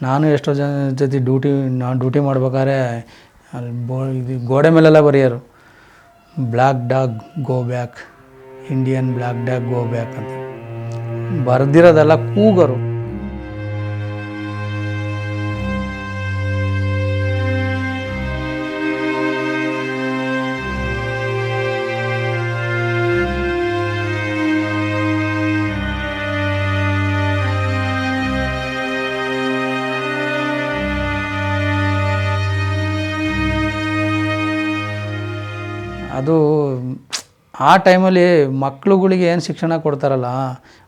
ನಾನು ಎಷ್ಟೋ ಜನ ಜೊತೆ ನಾನು ಡ್ಯೂಟಿ ಮಾಡ್ಬೇಕಾದ್ರೆ ಅಲ್ಲಿ ಇದು ಗೋಡೆ ಮೇಲೆಲ್ಲ ಬರೆಯೋರು, black dog go back, Indian black dog go back ಅಂತ ಬರೆದಿರೋದೆಲ್ಲ ಕೂಗರು. ಅದು ಆ ಟೈಮಲ್ಲಿ ಮಕ್ಳುಗಳಿಗೆ ಏನು ಶಿಕ್ಷಣ ಕೊಡ್ತಾರಲ್ಲ,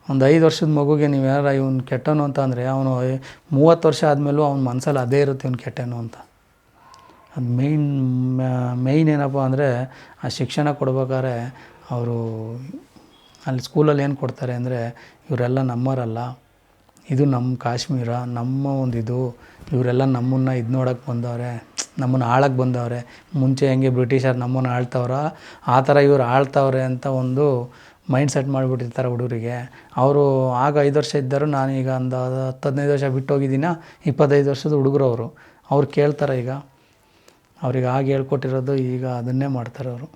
ಒಂದು 5 ವರ್ಷದ ಮಗುಗೆ ನೀವು ಯಾರು ಇವ್ನು ಕೆಟ್ಟನು ಅಂತ ಅಂದರೆ ಅವನು 30 ವರ್ಷ ಆದಮೇಲೂ ಅವ್ನ ಮನಸ್ಸಲ್ಲಿ ಅದೇ ಇರುತ್ತೆ ಇವ್ನು ಕೆಟ್ಟನು ಅಂತ. ಅದು ಮೇಯ್ನ್ ಏನಪ್ಪ ಅಂದರೆ ಆ ಶಿಕ್ಷಣ ಕೊಡ್ಬೇಕಾದ್ರೆ ಅವರು ಅಲ್ಲಿ ಸ್ಕೂಲಲ್ಲಿ ಏನು ಕೊಡ್ತಾರೆ ಅಂದರೆ, ಇವರೆಲ್ಲ ನಮ್ಮವರಲ್ಲ, ಇದು ನಮ್ಮ ಕಾಶ್ಮೀರ, ನಮ್ಮ ಒಂದು ಇವರೆಲ್ಲ ನಮ್ಮನ್ನು ನೋಡೋಕ್ಕೆ ಬಂದವ್ರೆ, ನಮ್ಮನ್ನು ಆಳಕ್ಕೆ ಬಂದವ್ರೆ, ಮುಂಚೆ ಹೆಂಗೆ ಬ್ರಿಟಿಷರು ನಮ್ಮನ್ನು ಆಳ್ತವ್ರ ಆ ಥರ ಇವ್ರು ಆಳ್ತವ್ರೆ ಅಂತ ಒಂದು ಮೈಂಡ್ ಸೆಟ್ ಮಾಡಿಬಿಟ್ಟಿರ್ತಾರೆ ಹುಡುಗರಿಗೆ. ಅವರು ಆಗ 5 ವರ್ಷ ಇದ್ದರು, ನಾನೀಗ ಒಂದು 10-15 ವರ್ಷ ಬಿಟ್ಟೋಗಿದ್ದೀನ, 25 ವರ್ಷದ ಹುಡುಗರು ಅವ್ರು ಕೇಳ್ತಾರೆ. ಈಗ ಅವ್ರಿಗೆ ಆಗ ಹೇಳ್ಕೊಟ್ಟಿರೋದು ಈಗ ಅದನ್ನೇ ಮಾಡ್ತಾರೆ ಅವರು.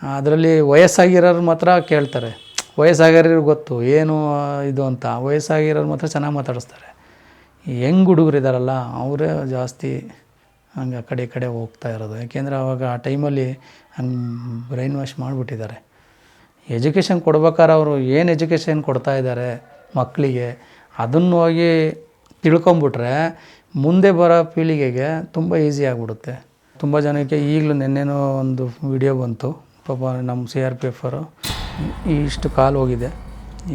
ಅದರಲ್ಲಿ ವಯಸ್ಸಾಗಿರೋರು ಮಾತ್ರ ಕೇಳ್ತಾರೆ, ವಯಸ್ಸಾಗಿರೋರು ಗೊತ್ತು ಏನು ಇದು ಅಂತ, ವಯಸ್ಸಾಗಿರೋರು ಮಾತ್ರ ಚೆನ್ನಾಗಿ ಮಾತಾಡಿಸ್ತಾರೆ. ಹೆಂಗೆ ಹುಡುಗರು ಇದ್ದಾರಲ್ಲ ಅವರೇ ಜಾಸ್ತಿ ಹಂಗೆ ಆ ಕಡೆ ಹೋಗ್ತಾ ಇರೋದು. ಯಾಕೆಂದರೆ ಅವಾಗ ಆ ಟೈಮಲ್ಲಿ ಹಂಗೆ ಬ್ರೈನ್ ವಾಶ್ ಮಾಡಿಬಿಟ್ಟಿದ್ದಾರೆ. ಎಜುಕೇಷನ್ ಕೊಡ್ಬೇಕಾದ್ರೆ ಅವರು ಏನು ಎಜುಕೇಷನ್ ಕೊಡ್ತಾಯಿದ್ದಾರೆ ಮಕ್ಕಳಿಗೆ, ಅದನ್ನು ಹೋಗಿ ತಿಳ್ಕೊಂಬಿಟ್ರೆ ಮುಂದೆ ಬರೋ ಪೀಳಿಗೆಗೆ ತುಂಬ ಈಸಿ ಆಗಿಬಿಡುತ್ತೆ. ತುಂಬ ಜನಕ್ಕೆ ಈಗಲೂ ನೆನ್ನೆನೋ ಒಂದು ವಿಡಿಯೋ ಬಂತು, ಪಾಪ ನಮ್ಮ CRPF ಅವರು ಇಷ್ಟು ಕಾಲು ಹೋಗಿದೆ,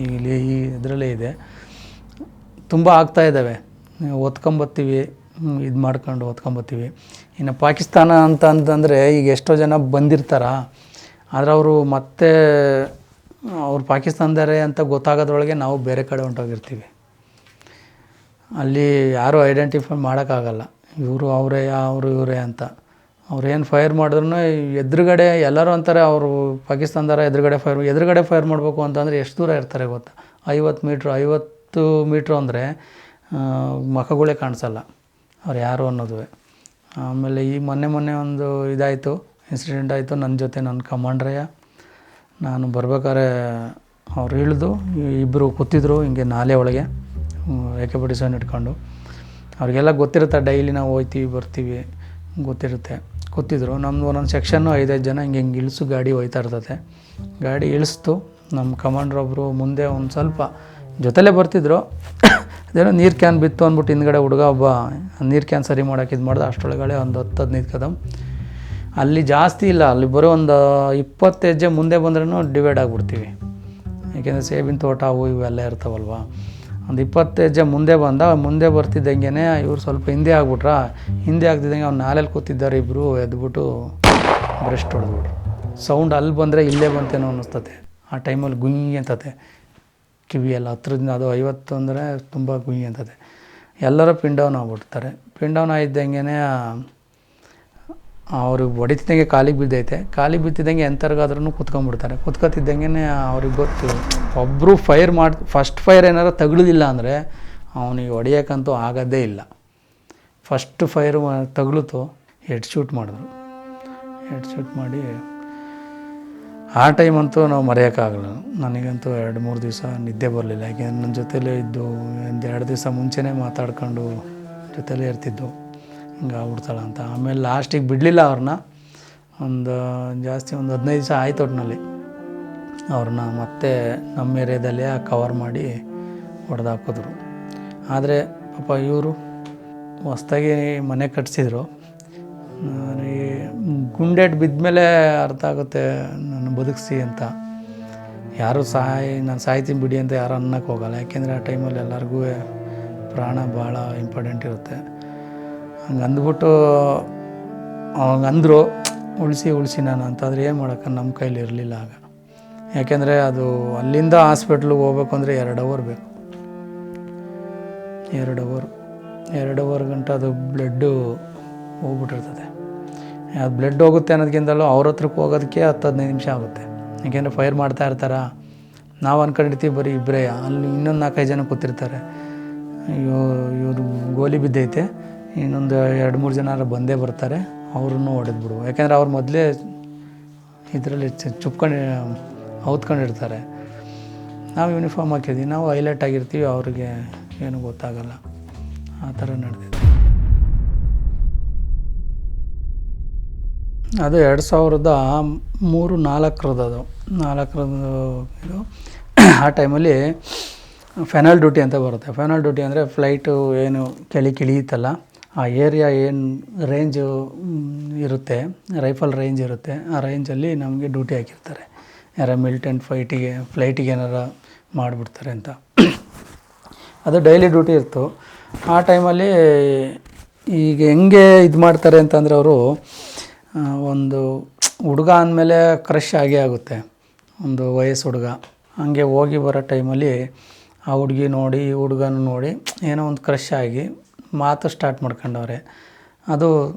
ಇಲ್ಲಿ ಈ ಇದರಲ್ಲೇ ಇದೆ, ತುಂಬ ಆಗ್ತಾಯಿದ್ದಾವೆ. ಓದ್ಕೊಂಬತ್ತೀವಿ, ಇದು ಮಾಡ್ಕೊಂಡು ಓದ್ಕೊಂಬತ್ತೀವಿ. ಇನ್ನು ಪಾಕಿಸ್ತಾನ ಅಂತಂದರೆ ಈಗ ಎಷ್ಟೋ ಜನ ಬಂದಿರ್ತಾರ, ಆದರೆ ಅವರು ಮತ್ತೆ ಅವ್ರು ಪಾಕಿಸ್ತಾನದವರೇ ಅಂತ ಗೊತ್ತಾಗೋದ್ರೊಳಗೆ ನಾವು ಬೇರೆ ಕಡೆ ಹೊಂಟೋಗಿರ್ತೀವಿ. ಅಲ್ಲಿ ಯಾರೂ ಐಡೆಂಟಿಫೈ ಮಾಡೋಕ್ಕಾಗಲ್ಲ, ಇವರು ಅವರೇ ಅವರು ಇವರೇ ಅಂತ. ಅವ್ರೇನು ಫೈರ್ ಮಾಡಿದ್ರು ಎದುರುಗಡೆ ಎಲ್ಲರೂ ಅಂತಾರೆ ಅವರು ಪಾಕಿಸ್ತಾನದವರ, ಎದುರುಗಡೆ ಫೈರ್ ಮಾಡಬೇಕು ಅಂತಂದರೆ ಎಷ್ಟು ದೂರ ಇರ್ತಾರೆ ಗೊತ್ತಾ? 50 ಮೀಟ್ರು ಅಂದರೆ ಮುಖಗಳೇ ಕಾಣಿಸಲ್ಲ ಅವ್ರು ಯಾರು ಅನ್ನೋದು. ಆಮೇಲೆ ಈ ಮೊನ್ನೆ ಒಂದು ಇದಾಯಿತು, ಇನ್ಸಿಡೆಂಟ್ ಆಯಿತು ನನ್ನ ಜೊತೆ. ನನ್ನ ಕಮಾಂಡ್ರಯ್ಯ ನಾನು ಬರ್ಬೇಕಾದ್ರೆ ಅವ್ರು ಇಳಿದು ಇಬ್ಬರು ಕೂತಿದ್ರು ಹಿಂಗೆ ನಾಲೆ ಒಳಗೆ AK-47 ಇಟ್ಕೊಂಡು. ಅವ್ರಿಗೆಲ್ಲ ಗೊತ್ತಿರುತ್ತೆ, ಡೈಲಿ ನಾವು ಹೋಗ್ತೀವಿ ಬರ್ತೀವಿ ಗೊತ್ತಿರುತ್ತೆ. ಕೂತಿದ್ರು. ನಮ್ಮದು ಒಂದೊಂದು ಸೆಕ್ಷನ್ನು 5-5 ಜನ ಹಿಂಗೆ ಇಳಿಸು ಗಾಡಿ ಹೋಯ್ತಾ ಇರ್ತದೆ. ಗಾಡಿ ಇಳಿಸ್ತು, ನಮ್ಮ ಕಮಾಂಡ್ರೊಬ್ಬರು ಮುಂದೆ ಒಂದು ಸ್ವಲ್ಪ ಜೊತೆಲೇ ಬರ್ತಿದ್ರು. ಅದೇನೋ ನೀರು ಕ್ಯಾನ್ ಬಿತ್ತು ಅಂದ್ಬಿಟ್ಟು ಹಿಂದ್ಗಡೆ ಹುಡುಗ ಒಬ್ಬ ನೀರು ಕ್ಯಾನ್ ಸರಿ ಮಾಡೋಕೆ ಇದು ಮಾಡ್ದೆ. ಅಷ್ಟರೊಳಗಡೆ ಒಂದು 10-15 ಕದಮ್ ಅಲ್ಲಿ ಜಾಸ್ತಿ ಇಲ್ಲ, ಅಲ್ಲಿ ಬರೋ ಒಂದು 20 ಹೆಜ್ಜೆ ಮುಂದೆ ಬಂದ್ರೂ ಡಿವೈಡ್ ಆಗಿಬಿಡ್ತೀವಿ. ಏಕೆಂದರೆ ಸೇಬಿನ ತೋಟ ಅವು ಇವೆಲ್ಲ ಇರ್ತಾವಲ್ವ. ಒಂದು 20 ಹೆಜ್ಜೆ ಮುಂದೆ ಬರ್ತಿದ್ದಂಗೆ ಇವ್ರು ಸ್ವಲ್ಪ ಹಿಂದೆ ಆಗ್ಬಿಟ್ರಾ. ಹಿಂದೆ ಆಗ್ತಿದ್ದಂಗೆ ಅವ್ನು ನಾಲೆಲ್ಲಿ ಕೂತಿದ್ದಾರೆ ಇಬ್ಬರು ಎದ್ಬಿಟ್ಟು ಬ್ರೆಸ್ಟ್ ಹೊಡೆದ್ಬಿಟ್ರು. ಸೌಂಡ್ ಅಲ್ಲಿ ಬಂದರೆ ಇಲ್ಲೇ ಬಂತೇನೋ ಅನ್ನಿಸ್ತತೆ. ಆ ಟೈಮಲ್ಲಿ ಗುಂಗಿ ಅಂತತೆ ಕಿವಿಯೆಲ್ಲ ಹತ್ರದಿಂದ. ಅದು 50 ಅಂದರೆ ತುಂಬ ಗುಂಗಿ ಅಂತದೆ. ಎಲ್ಲರೂ ಪಿನ್ ಡೌನ್ ಆಗ್ಬಿಡ್ತಾರೆ. ಪಿನ್ ಡೌನ್ ಆಗಿದ್ದಂಗೆ ಅವ್ರಿಗೆ ಹೊಡಿತಿದ್ದಂಗೆ ಕಾಲಿಗೆ ಬಿದ್ದಿದ್ದಂಗೆ ಎಂಥರ್ಗಾದ್ರೂ ಕುತ್ಕೊಂಡ್ಬಿಡ್ತಾರೆ. ಕುತ್ಕೊತಿದ್ದಂಗೆ ಅವ್ರಿಗೆ ಗೊತ್ತು, ಒಬ್ಬರು ಫಸ್ಟ್ ಫೈರ್ ಏನಾರು ತಗುಲಿಲ್ಲ ಅಂದರೆ ಅವನಿಗೆ ಹೊಡೆಯೋಕ್ಕಂತೂ ಆಗೋದೇ ಇಲ್ಲ. ಫಸ್ಟ್ ಫೈರ್ ತಗುಲಿತು, ಹೆಡ್ ಶೂಟ್ ಮಾಡಿದ್ರು. ಹೆಡ್ ಶೂಟ್ ಮಾಡಿ ಆ ಟೈಮಂತೂ ನಾವು ಮರೆಯೋಕ್ಕಾಗಲ್ಲ. ನನಗಂತೂ 2-3 ದಿವಸ ನಿದ್ದೆ ಬರಲಿಲ್ಲ. ಯಾಕೆಂದರೆ ನನ್ನ ಜೊತೆಲೇ ಇದ್ದು 1-2 ದಿವಸ ಮುಂಚೆನೇ ಮಾತಾಡ್ಕೊಂಡು ಜೊತೆಲೇ ಇರ್ತಿದ್ದು, ಹಿಂಗೆ ಆಗ್ಬಿಡ್ತಾಳೆ ಅಂತ. ಆಮೇಲೆ ಲಾಸ್ಟಿಗೆ ಬಿಡಲಿಲ್ಲ ಅವ್ರನ್ನ. ಒಂದು 15 ದಿವಸ ಆಯ್ತು ಒಟ್ಟಿನಲ್ಲಿ. ಅವ್ರನ್ನ ಮತ್ತೆ ನಮ್ಮ ಏರಿಯಾದಲ್ಲೇ ಕವರ್ ಮಾಡಿ ಹೊಡೆದಾಕಿದ್ರು. ಆದರೆ ಪಾಪ ಇವರು ಹೊಸ್ದಾಗಿ ಮನೆ ಕಟ್ಸಿದ್ರು. ಗುಂಡೇಟ್ ಬಿದ್ದ ಅರ್ಥ ಆಗುತ್ತೆ ನಾನು ಬದುಕಿಸಿ ಅಂತ. ಯಾರು ನಾನು ಸಾಯ್ತೀನಿ ಬಿಡಿ ಅಂತ ಯಾರು ಅನ್ನಕ್ಕೆ ಹೋಗಲ್ಲ. ಯಾಕೆಂದರೆ ಆ ಟೈಮಲ್ಲಿ ಎಲ್ಲರಿಗೂ ಪ್ರಾಣ ಭಾಳ ಇಂಪಾರ್ಟೆಂಟ್ ಇರುತ್ತೆ. ಹಂಗೆ ಅಂದ್ಬಿಟ್ಟು ಅವಂಗಂದರು ಉಳಿಸಿ ನಾನು ಅಂತಂದರೆ ಏನು ಮಾಡೋಕ್ಕೆ ನಮ್ಮ ಕೈಲಿ ಇರಲಿಲ್ಲ ಆಗ. ಯಾಕೆಂದರೆ ಅದು ಅಲ್ಲಿಂದ ಹಾಸ್ಪಿಟ್ಲಿಗೆ ಹೋಗ್ಬೇಕು ಅಂದರೆ 2 ಅವರ್ ಬೇಕು. 2 ಅವರ್ ಗಂಟ ಅದು ಬ್ಲಡ್ಡು ಹೋಗ್ಬಿಟ್ಟಿರ್ತದೆ. ಅದು ಬ್ಲಡ್ ಹೋಗುತ್ತೆ ಅನ್ನೋದಕ್ಕಿಂತಲೂ ಅವ್ರ ಹತ್ರಕ್ಕೆ ಹೋಗೋದಕ್ಕೆ 10-15 ನಿಮಿಷ ಆಗುತ್ತೆ. ಯಾಕೆಂದರೆ ಫೈರ್ ಮಾಡ್ತಾ ಇರ್ತಾರೆ. ನಾವು ಅಂದ್ಕೊಂಡಿರ್ತೀವಿ ಬರೀ ಇಬ್ಬರೇ, ಅಲ್ಲಿ ಇನ್ನೊಂದು 4-5 ಜನ ಕೂತಿರ್ತಾರೆ. ಇವರು ಗೋಲಿ ಬಿದ್ದೈತೆ, ಇನ್ನೊಂದು 2-3 ಜನ ಬಂದೇ ಬರ್ತಾರೆ, ಅವ್ರನ್ನೂ ಹೊಡೆದ್ಬಿಡು. ಯಾಕೆಂದರೆ ಅವ್ರು ಮೊದಲೇ ಇದರಲ್ಲಿ ಚುಪ್ಕೊಂಡು ಔತ್ಕೊಂಡಿರ್ತಾರೆ. ನಾವು ಯೂನಿಫಾರ್ಮ್ ಹಾಕಿದ್ವಿ, ನಾವು ಹೈಲೈಟ್ ಆಗಿರ್ತೀವಿ, ಅವ್ರಿಗೆ ಏನೂ ಗೊತ್ತಾಗಲ್ಲ. ಆ ಥರ ನಡೆದಿದೆ. ಅದು 2003-4 ಅದು 4 ಇದು. ಆ ಟೈಮಲ್ಲಿ ಫೆನಲ್ ಡ್ಯೂಟಿ ಅಂತ ಬರುತ್ತೆ. ಫೆನಲ್ ಡ್ಯೂಟಿ ಅಂದರೆ ಫ್ಲೈಟು ಏನು ಇಳಿಯುತ್ತಲ್ಲ, ಆ ಏರಿಯಾ ಏನು ರೇಂಜು ಇರುತ್ತೆ, ರೈಫಲ್ ರೇಂಜ್ ಇರುತ್ತೆ, ಆ ರೇಂಜಲ್ಲಿ ನಮಗೆ ಡ್ಯೂಟಿ ಹಾಕಿರ್ತಾರೆ. ಯಾರ ಮಿಲಿಟೆಂಟ್ ಫ್ಲೈಟಿಗೆ ಏನಾರ ಮಾಡಿಬಿಡ್ತಾರೆ ಅಂತ. ಅದು ಡೈಲಿ ಡ್ಯೂಟಿ ಇತ್ತು. ಆ ಟೈಮಲ್ಲಿ ಈಗ ಹೆಂಗೆ ಇದು ಮಾಡ್ತಾರೆ ಅಂತಂದರೆ, ಅವರು ಒಂದು ಹುಡುಗ ಅಂದಮೇಲೆ ಕ್ರಶ್ ಆಗೇ ಆಗುತ್ತೆ, ಒಂದು ವಯಸ್ಸು ಹುಡುಗ. ಹಂಗೆ ಹೋಗಿ ಬರೋ ಟೈಮಲ್ಲಿ ಆ ಹುಡುಗಿ ನೋಡಿ, ಈ ಹುಡುಗನ ನೋಡಿ ಏನೋ ಒಂದು ಕ್ರಶ್ ಆಗಿ ಮಾತು ಸ್ಟಾರ್ಟ್ ಮಾಡ್ಕೊಂಡವ್ರೆ. ಅದು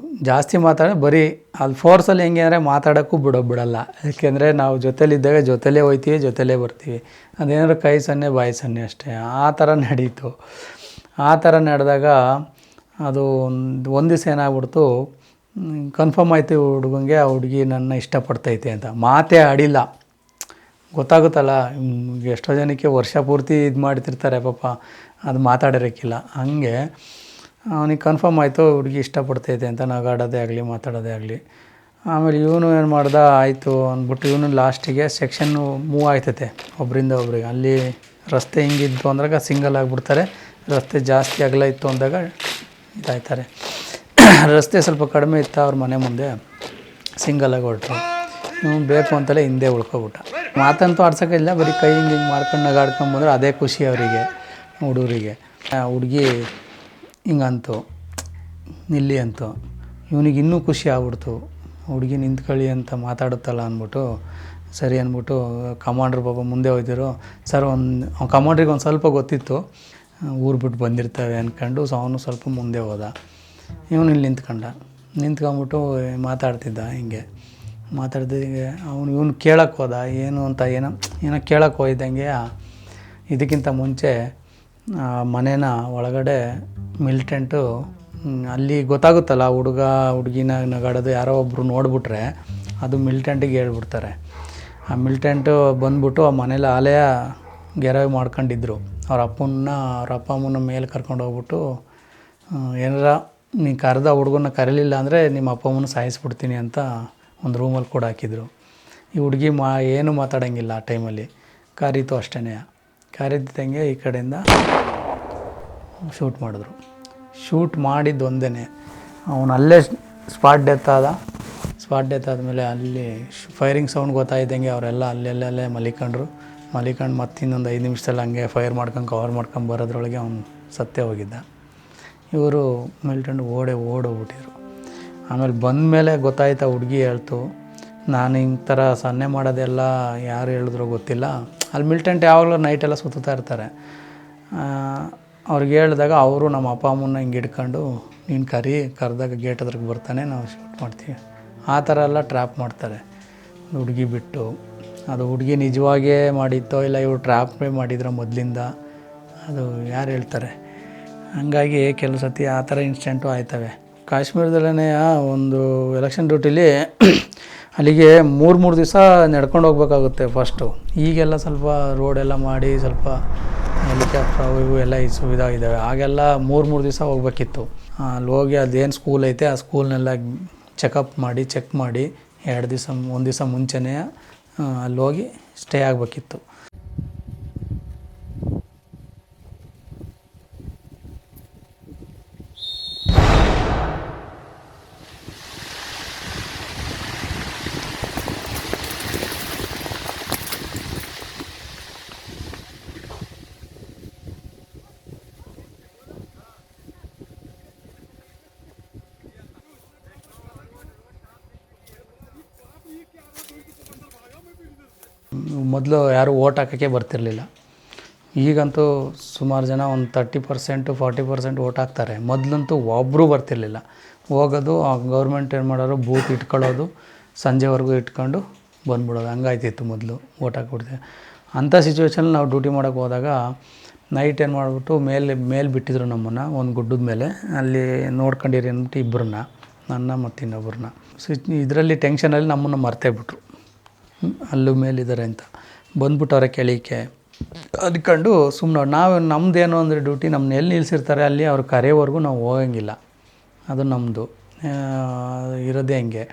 ಜಾಸ್ತಿ ಬರೀ ಅಲ್ಲಿ ಫೋರ್ಸಲ್ಲಿ ಹೆಂಗೆ ಅಂದರೆ ಮಾತಾಡೋಕ್ಕೂ ಬಿಡಲ್ಲ. ಯಾಕೆಂದರೆ ನಾವು ಜೊತೇಲಿದ್ದಾಗ ಜೊತೆಲೇ ಹೋಗ್ತೀವಿ, ಜೊತೆಲೇ ಬರ್ತೀವಿ. ಅದೇನಾದ್ರು ಕೈ ಸನ್ನೆ ಬಾಯಿ ಸನ್ನೆ ಅಷ್ಟೇ, ಆ ಥರ ನಡೀತು. ಆ ಥರ ನಡೆದಾಗ ಅದು ಒಂದು ದಿವಸ ಏನಾಗ್ಬಿಡ್ತು, ಕನ್ಫರ್ಮ್ ಆಯಿತು ಹುಡುಗಂಗೆ ಆ ಹುಡುಗಿ ನನ್ನ ಇಷ್ಟಪಡ್ತೈತೆ ಅಂತ. ಮಾತೇ ಆಡಿಲ್ಲ. ಗೊತ್ತಾಗುತ್ತಲ್ಲ, ಎಷ್ಟೋ ಜನಕ್ಕೆ ವರ್ಷ ಪೂರ್ತಿ ಇದು ಮಾಡ್ತಿರ್ತಾರೆ ಪಾಪ, ಅದು ಮಾತಾಡಿರೋಕ್ಕಿಲ್ಲ. ಹಂಗೆ ಅವನಿಗೆ ಕನ್ಫರ್ಮ್ ಆಯಿತು ಹುಡುಗಿ ಇಷ್ಟಪಡ್ತೈತೆ ಅಂತ, ನಗಾಡೋದೇ ಆಗಲಿ ಮಾತಾಡೋದೇ ಆಗಲಿ. ಆಮೇಲೆ ಇವನು ಏನು ಮಾಡ್ದ, ಆಯಿತು ಅಂದ್ಬಿಟ್ಟು ಇವನು ಲಾಸ್ಟಿಗೆ ಸೆಕ್ಷನ್ನು ಮೂವ್ ಆಯ್ತೈತೆ ಒಬ್ಬರಿಂದ ಒಬ್ರಿಗೆ. ಅಲ್ಲಿ ರಸ್ತೆ ಹಿಂಗಿದ್ದು ಅಂದಾಗ ಸಿಂಗಲ್ ಆಗಿಬಿಡ್ತಾರೆ, ರಸ್ತೆ ಜಾಸ್ತಿ ಅಗಲ ಇತ್ತು ಅಂದಾಗ ಇದಾಯ್ತಾರೆ. ರಸ್ತೆ ಸ್ವಲ್ಪ ಕಡಿಮೆ ಇತ್ತು ಅವ್ರ ಮನೆ ಮುಂದೆ, ಸಿಂಗಲಾಗಿ ಹೊರಟ್ರು. ಇವನು ಬೇಕು ಅಂತಲೇ ಹಿಂದೆ ಉಳ್ಕೊಬಿಟ್ಟ. ಮಾತಂತೂ ಆಡ್ಸೋಕ್ಕಿಲ್ಲ, ಬರೀ ಕೈ ಹಿಂಗೆ ಮಾಡ್ಕೊಂಡು ನಗಾಡ್ಕೊಂಬಂದ್ರೆ ಅದೇ ಖುಷಿ ಅವರಿಗೆ, ಹುಡುಗರಿಗೆ. ಹುಡುಗಿ ಹಿಂಗಂತು ನಿಲ್ಲಿ ಅಂತು. ಇವನಿಗೆ ಇನ್ನೂ ಖುಷಿ ಆಗ್ಬಿಡ್ತು, ಹುಡುಗಿ ನಿಂತ್ಕೊಳ್ಳಿ ಅಂತ ಮಾತಾಡುತ್ತಲ್ಲ ಅಂದ್ಬಿಟ್ಟು. ಸರಿ ಅಂದ್ಬಿಟ್ಟು ಕಮಾಂಡ್ರ್ ಪಾಪ ಮುಂದೆ ಹೋಯ್ತಿರು. ಸರ್ ಕಮಾಂಡ್ರಿಗೆ ಒಂದು ಸ್ವಲ್ಪ ಗೊತ್ತಿತ್ತು, ಊರು ಬಿಟ್ಟು ಬಂದಿರ್ತವೆ ಅಂದ್ಕೊಂಡು ಅವನು ಸ್ವಲ್ಪ ಮುಂದೆ ಹೋದ. ಇವನು ಇಲ್ಲಿ ನಿಂತ್ಕೊಂಬಿಟ್ಟು ಮಾತಾಡ್ತಿದ್ದ. ಹಿಂಗೆ ಮಾತಾಡ್ತಿದ್ದಂಗೆ ಇವನು ಕೇಳೋಕ್ಕೆ ಹೋದ, ಏನು ಅಂತ ಏನೋ ಕೇಳೋಕ್ಕೆ ಹೋಯ್ದಂಗೆ. ಇದಕ್ಕಿಂತ ಮುಂಚೆ ಮನೇನ ಒಳಗಡೆ ಮಿಲಿಟೆಂಟು, ಅಲ್ಲಿ ಗೊತ್ತಾಗುತ್ತಲ್ಲ ಹುಡುಗಿನ ನಗಾಡೋದು, ಯಾರೋ ಒಬ್ಬರು ನೋಡಿಬಿಟ್ರೆ ಅದು ಮಿಲಿಟೆಂಟಿಗೆ ಹೇಳ್ಬಿಡ್ತಾರೆ. ಆ ಮಿಲಿಟೆಂಟು ಬಂದ್ಬಿಟ್ಟು ಆ ಮನೇಲಿ ಆಲಯ ಗೆರವು ಮಾಡ್ಕೊಂಡಿದ್ರು. ಅವ್ರ ಅಪ್ಪ ಅಮ್ಮನ ಮೇಲೆ ಕರ್ಕೊಂಡು ಹೋಗ್ಬಿಟ್ಟು, ಏನಾರ ನೀನು ಕರೆದ ಹುಡುಗನ ಕರೀಲಿಲ್ಲ ಅಂದರೆ ನಿಮ್ಮ ಅಪ್ಪ ಅಮ್ಮನ ಸಾಯಿಸ್ಬಿಡ್ತೀನಿ ಅಂತ ಒಂದು ರೂಮಲ್ಲಿ ಕೂಡ ಹಾಕಿದ್ರು. ಈ ಹುಡುಗಿ ಏನೂ ಮಾತಾಡೋಂಗಿಲ್ಲ ಆ ಟೈಮಲ್ಲಿ. ಕರೀತು ಅಷ್ಟೇ. ಕರೀತಿದ್ದಂಗೆ ಈ ಕಡೆಯಿಂದ ಶೂಟ್ ಮಾಡಿದ್ರು. ಶೂಟ್ ಮಾಡಿದ್ದು ಒಂದೇ, ಅವನು ಅಲ್ಲೇ ಸ್ಪಾಟ್ ಡೆತ್ ಆದಮೇಲೆ ಅಲ್ಲಿ ಫೈರಿಂಗ್ ಸೌಂಡ್ ಗೊತ್ತಾಯ್ತಂಗೆ ಅವರೆಲ್ಲ ಅಲ್ಲೇ ಮಲಿಕೊಂಡ್ರು. ಮತ್ತು ಇನ್ನೊಂದು 5 ನಿಮಿಷದಲ್ಲಿ ಹಂಗೆ ಫೈರ್ ಕವರ್ ಬರೋದ್ರೊಳಗೆ ಅವನು ಸತ್ತೇ ಹೋಗಿದ್ದ. ಇವರು ಮಿಲಿಟೆಂಟ್ ಓಡೋಗ್ಬಿಟ್ಟಿದ್ರು. ಆಮೇಲೆ ಬಂದಮೇಲೆ ಗೊತ್ತಾಯ್ತು, ಹುಡುಗಿ ಹೇಳ್ತು, ನಾನು ಹಿಂಗೆ ಥರ ಸನ್ನೆ ಮಾಡೋದೆಲ್ಲ ಯಾರು ಹೇಳಿದ್ರೋ ಗೊತ್ತಿಲ್ಲ. ಅಲ್ಲಿ ಮಿಲಿಟೆಂಟ್ ಯಾವಾಗಲೂ ನೈಟೆಲ್ಲ ಸುತ್ತಾ ಇರ್ತಾರೆ. ಅವ್ರಿಗೆ ಹೇಳಿದಾಗ ಅವರು ನಮ್ಮ ಅಪ್ಪ ಅಮ್ಮನ್ನ ಹಿಂಗೆ ಹಿಡ್ಕೊಂಡು, ನೀನು ಕರೆದಾಗ ಗೇಟ್ ಹತ್ರಕ್ಕೆ ಬರ್ತಾನೆ, ನಾವು ಶೂಟ್ ಮಾಡ್ತೀವಿ, ಆ ಥರ ಎಲ್ಲ ಟ್ರ್ಯಾಪ್ ಮಾಡ್ತಾರೆ ಹುಡುಗಿ ಬಿಟ್ಟು. ಅದು ಹುಡುಗಿ ನಿಜವಾಗೇ ಮಾಡಿತ್ತೋ ಇಲ್ಲ ಇವರು ಟ್ರ್ಯಾಪೇ ಮಾಡಿದ್ರು ಮೊದಲಿಂದ, ಅದು ಯಾರು ಹೇಳ್ತಾರೆ. ಹಂಗಾಗಿ ಕೆಲವು ಸತಿ ಆ ಥರ ಇನ್ಸಿಡೆಂಟು ಆಯ್ತವೆ. ಕಾಶ್ಮೀರದಲ್ಲೇ ಒಂದು ಎಲೆಕ್ಷನ್ ಡ್ಯೂಟಿಲಿ ಅಲ್ಲಿಗೆ 3 ದಿವಸ ನಡ್ಕೊಂಡು ಹೋಗ್ಬೇಕಾಗುತ್ತೆ ಫಸ್ಟು. ಈಗೆಲ್ಲ ಸ್ವಲ್ಪ ರೋಡೆಲ್ಲ ಮಾಡಿ ಸ್ವಲ್ಪ ಹೆಲಿಕಾಪ್ಟರ್ ಇವು ಎಲ್ಲ ಸುವಿಧಾ ಇದ್ದಾವೆ. ಆಗೆಲ್ಲ 3 ದಿವಸ ಹೋಗ್ಬೇಕಿತ್ತು. ಅಲ್ಲಿ ಹೋಗಿ ಅದೇನು ಸ್ಕೂಲ್ ಐತೆ ಆ ಸ್ಕೂಲ್ನೆಲ್ಲ ಚೆಕ್ ಮಾಡಿ 1 ದಿವಸ ಮುಂಚೆನೇ ಅಲ್ಲಿ ಹೋಗಿ ಸ್ಟೇ ಆಗಬೇಕಿತ್ತು. ಮೊದಲು ಯಾರೂ ಓಟ್ ಹಾಕೋಕ್ಕೆ ಬರ್ತಿರಲಿಲ್ಲ. ಈಗಂತೂ ಸುಮಾರು ಜನ ಒಂದು 30% 40% ಓಟ್ ಹಾಕ್ತಾರೆ. ಮೊದಲಂತೂ ಒಬ್ಬರೂ ಬರ್ತಿರಲಿಲ್ಲ. ಹೋಗೋದು ಗೌರ್ಮೆಂಟ್ ಏನು ಮಾಡೋರು, ಬೂತ್ ಇಟ್ಕೊಳ್ಳೋದು, ಸಂಜೆವರೆಗೂ ಇಟ್ಕೊಂಡು ಬಂದ್ಬಿಡೋದು, ಹಂಗಾಯ್ತಿತ್ತು ಮೊದಲು. ಓಟ್ ಹಾಕ್ಬಿಡ್ತೀವಿ. ಅಂಥ ಸಿಚುವೇಷನಲ್ಲಿ ನಾವು ಡ್ಯೂಟಿ ಮಾಡೋಕ್ಕೆ ಹೋದಾಗ ನೈಟ್ ಏನು ಮಾಡಿಬಿಟ್ಟು ಮೇಲೆ ಬಿಟ್ಟಿದ್ರು ನಮ್ಮನ್ನು ಒಂದು ಗುಡ್ಡದ ಮೇಲೆ. ಅಲ್ಲಿ ನೋಡ್ಕೊಂಡಿರಿ ಅಂದ್ಬಿಟ್ಟು ಇಬ್ಬರನ್ನ, ನನ್ನ ಮತ್ತು ಇನ್ನೊಬ್ಬರನ್ನ. ಇದರಲ್ಲಿ ಟೆನ್ಷನಲ್ಲಿ ನಮ್ಮನ್ನು ಮರ್ತೇ ಬಿಟ್ರು, ಅಲ್ಲೂ ಮೇಲಿದ್ದಾರೆ ಅಂತ ಬಂದ್ಬಿಟ್ಟವ್ರೆ ಕೆಳಕ್ಕೆ. ಅದ್ಕೊಂಡು ಸುಮ್ಮನೆ ನಾವು ನಮ್ಮದೇನು ಅಂದರೆ ಡ್ಯೂಟಿ ನಮ್ಮನ್ನ ಎಲ್ಲಿ ನಿಲ್ಲಿಸಿರ್ತಾರೆ ಅಲ್ಲಿ ಅವ್ರು ಕರೆಯವರೆಗೂ ನಾವು ಹೋಗಂಗಿಲ್ಲ. ಅದು ನಮ್ಮದು ಇರೋದೇ ಹಂಗೆ.